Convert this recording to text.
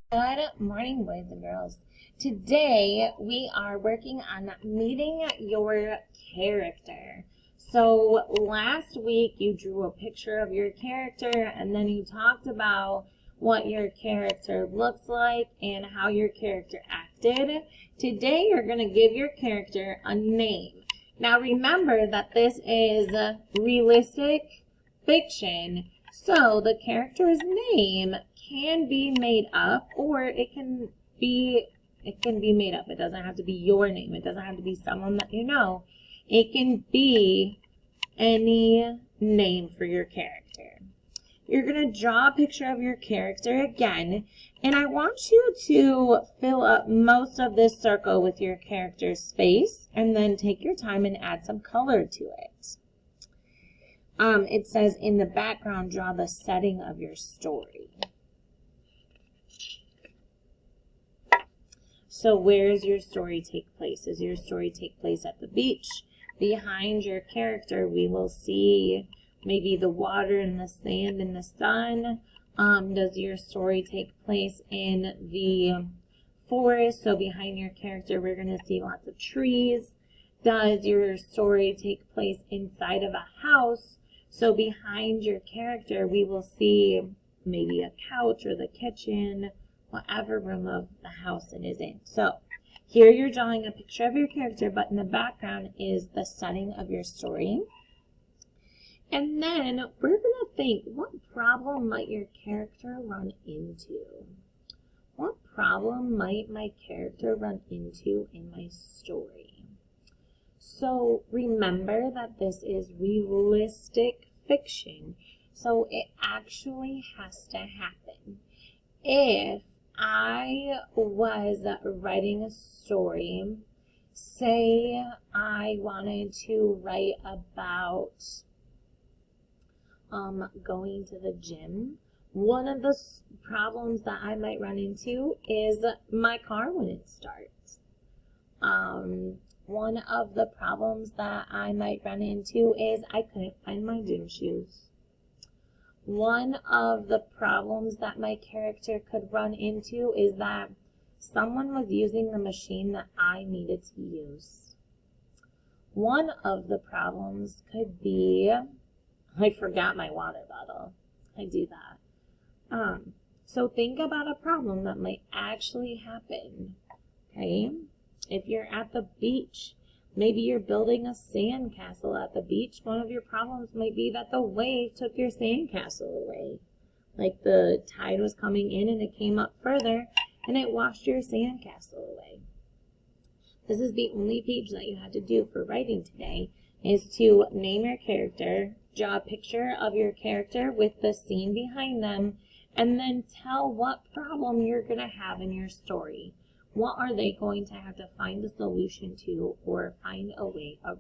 Good morning, boys and girls. Today we are working on meeting your character. So last week you drew a picture of your character and then you talked about what your character looks like and how your character acted. Today you're going to give your character a name. Now remember that this is realistic fiction. So the character's name can be made up, or it can be made up. It doesn't have to be your name. It doesn't have to be someone that you know. It can be any name for your character. You're going to draw a picture of your character again, and I want you to fill up most of this circle with your character's face, and then take your time and add some color to it. It says in the background, draw the setting of your story. So where does your story take place? Does your story take place at the beach? Behind your character, we will see maybe the water and the sand and the sun. Does your story take place in the forest? So behind your character, we're going to see lots of trees. Does your story take place inside of a house? So behind your character, we will see maybe a couch or the kitchen, whatever room of the house it is in. So here you're drawing a picture of your character, but in the background is the setting of your story. And then we're going to think, what problem might your character run into? What problem might my character run into in my story? So remember that this is realistic fiction, so it actually has to happen. If I was writing a story, say I wanted to write about going to the gym, one of the problems that I might run into is my car wouldn't start. One of the problems that I might run into is I couldn't find my gym shoes. One of the problems that my character could run into is that someone was using the machine that I needed to use. One of the problems could be I forgot my water bottle. I do that. So think about a problem that might actually happen. Okay? If you're at the beach, maybe you're building a sandcastle at the beach. One of your problems might be that the wave took your sandcastle away. Like the tide was coming in and it came up further and it washed your sandcastle away. This is the only page that you had to do for writing today, is to name your character, draw a picture of your character with the scene behind them, and then tell what problem you're going to have in your story. What are they going to have to find a solution to or find a way around?